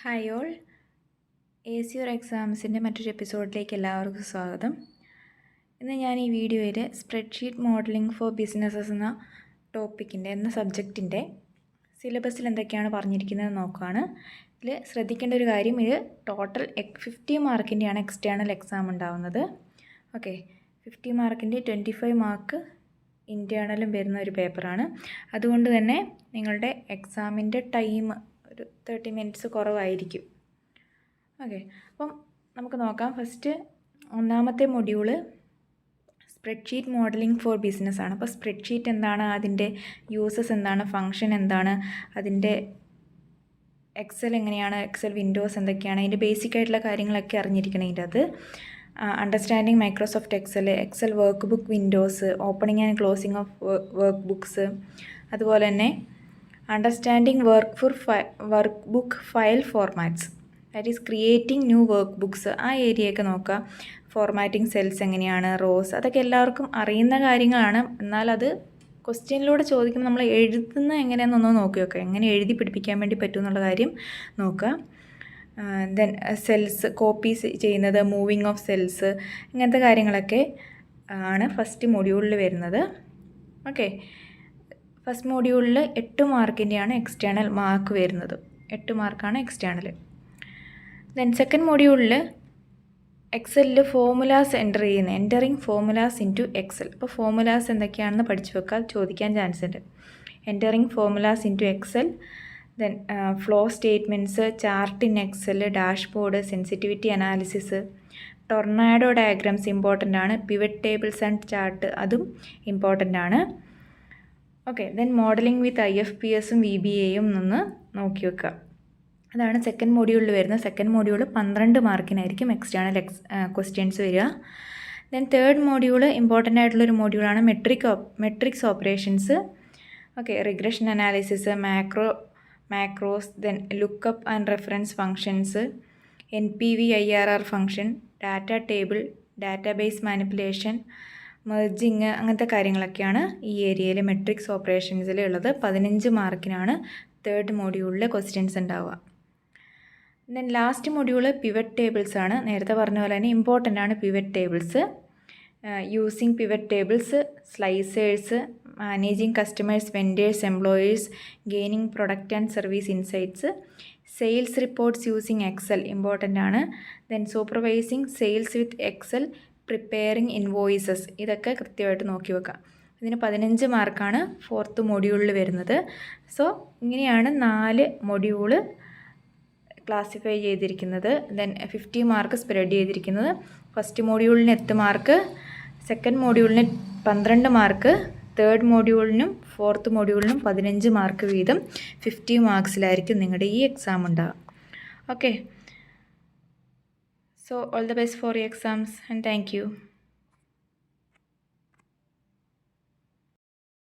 Hi all, ACUR എക്സാംസിൻ്റെ മറ്റൊരു എപ്പിസോഡിലേക്ക് എല്ലാവർക്കും സ്വാഗതം. ഇന്ന് ഞാൻ ഈ വീഡിയോയിൽ സ്പ്രെഡ്ഷീറ്റ് മോഡലിംഗ് ഫോർ ബിസിനസ്സസ് എന്ന സബ്ജക്റ്റിൻ്റെ സിലബസിൽ എന്തൊക്കെയാണ് പറഞ്ഞിരിക്കുന്നത് നോക്കുകയാണ്. ഇതിൽ ശ്രദ്ധിക്കേണ്ട ഒരു കാര്യം, ഇത് ടോട്ടൽ 50 മാർക്കിൻ്റെയാണ് എക്സ്റ്റേണൽ എക്സാം ഉണ്ടാവുന്നത്. ഓക്കെ, 50 മാർക്കിൻ്റെ 25 മാർക്ക് ഇൻറ്റേർണലും വരുന്ന ഒരു പേപ്പറാണ്. അതുകൊണ്ട് തന്നെ നിങ്ങളുടെ എക്സാമിൻ്റെ ടൈം ഒരു 30 മിനിറ്റ്സ് കുറവായിരിക്കും. ഓക്കെ, അപ്പം നമുക്ക് നോക്കാം. ഫസ്റ്റ് ഒന്നാമത്തെ module spreadsheet modelling four business ആണ്. അപ്പോൾ സ്പ്രെഡ്ഷീറ്റ് എന്താണ്, അതിൻ്റെ യൂസസ് എന്താണ്, ഫങ്ഷൻ എന്താണ്, അതിൻ്റെ എക്സൽ എങ്ങനെയാണ്, എക്സൽ വിൻഡോസ് എന്തൊക്കെയാണ്, അതിൻ്റെ ബേസിക് ആയിട്ടുള്ള കാര്യങ്ങളൊക്കെ അറിഞ്ഞിരിക്കണം. ഇതിൻ്റെ അത് understanding Microsoft Excel workbook windows, opening and closing of workbooks, അതുപോലെ തന്നെ understanding workbook file formats, that is creating new workbooks, ആ ഏരിയയൊക്കെ നോക്കുക. ഫോർമാറ്റിംഗ് സെൽസ് എങ്ങനെയാണ്, റോസ്, അതൊക്കെ എല്ലാവർക്കും അറിയുന്ന കാര്യങ്ങളാണ്. എന്നാൽ അത് ക്വസ്റ്റ്യനിലൂടെ ചോദിക്കുമ്പോൾ നമ്മൾ എഴുതുന്ന എങ്ങനെയാണെന്നൊന്ന് നോക്കി വെക്കുക. എങ്ങനെ എഴുതി പിടിപ്പിക്കാൻ വേണ്ടി പറ്റും എന്നുള്ള കാര്യം നോക്കുക. ദെൻ സെൽസ് കോപ്പീസ് ചെയ്യുന്നത്, മൂവിങ് ഓഫ് സെൽസ്, ഇങ്ങനത്തെ കാര്യങ്ങളൊക്കെ ആണ് ഫസ്റ്റ് മൊഡ്യൂളിൽ വരുന്നത്. ഓക്കെ, ഫസ്റ്റ് മൊഡ്യൂളിൽ 8 മാർക്കിൻ്റെയാണ് എക്സ്റ്റേണൽ മാർക്ക് വരുന്നത്. 8 മാർക്കാണ് എക്സ്റ്റേണൽ. ദെൻ സെക്കൻഡ് മൊഡ്യൂളിൽ എക്സലിൽ formulas entering formulas into Excel. അപ്പോൾ ഫോമുലാസ് എന്തൊക്കെയാണെന്ന് പഠിച്ചു വെക്കാൻ ചോദിക്കാൻ ചാൻസ് ഉണ്ട്. Entering formulas into Excel, then flow statements, chart in Excel, dashboard, sensitivity analysis, tornado diagrams important ആണ്. പിവറ്റ് ടേബിൾസ് ആൻഡ് ചാർട്ട് അതും ഇമ്പോർട്ടൻ്റ് ആണ്. ഓക്കെ, ദെൻ മോഡലിംഗ് വിത്ത് IFPSഉം VBAയും ഒന്ന് നോക്കി വെക്കുക. അതാണ് സെക്കൻഡ് മൊഡ്യൂളിൽ വരുന്നത്. സെക്കൻഡ് മൊഡ്യൂൾ 12 മാർക്കിനായിരിക്കും എക്സ്റ്റേണൽ ക്വസ്റ്റ്യൻസ് വരിക. ദെൻ തേർഡ് മൊഡ്യൂൾ ഇമ്പോർട്ടൻ്റ് ആയിട്ടുള്ളൊരു മൊഡ്യൂളാണ് matrix operations. Okay, regression analysis, macros, then lookup and reference functions, NPV IRR function, data table, database manipulation, merging, അങ്ങനത്തെ കാര്യങ്ങളൊക്കെയാണ് ഈ ഏരിയയിൽ മെട്രിക്സ് ഓപ്പറേഷൻസിൽ ഉള്ളത്. 15 മാർക്കിനാണ് തേർഡ് മൊഡ്യൂളിൽ ക്വസ്റ്റ്യൻസ് ഉണ്ടാവുക. Then last module pivot tables ആണ്. നേരത്തെ പറഞ്ഞ പോലെ തന്നെ ഇമ്പോർട്ടൻ്റ് ആണ് pivot tables. Using pivot tables, slicers, managing customers, vendors, employers, gaining product and service insights, sales reports using Excel important ആണ്. Then supervising sales with Excel, preparing invoices, ഇതൊക്കെ കൃത്യമായിട്ട് നോക്കി വെക്കാം. ഇതിന് 15 മാർക്കാണ് ഫോർത്ത് മൊഡ്യൂളിൽ വരുന്നത്. സോ ഇങ്ങനെയാണ് 4 മൊഡ്യൂള് ക്ലാസിഫൈ ചെയ്തിരിക്കുന്നത്. ദെൻ 50 മാർക്ക് സ്പ്രെഡ് ചെയ്തിരിക്കുന്നത്. ഫസ്റ്റ് മൊഡ്യൂളിന് 8 മാർക്ക്, സെക്കൻഡ് മൊഡ്യൂളിന് 12 മാർക്ക്, തേർഡ് മൊഡ്യൂളിനും ഫോർത്ത് മൊഡ്യൂളിനും 15 മാർക്ക് വീതം 50 മാർക്സിലായിരിക്കും നിങ്ങളുടെ ഈ എക്സാം ഉണ്ടാകുക. Okay, so all the best for your exams and thank you.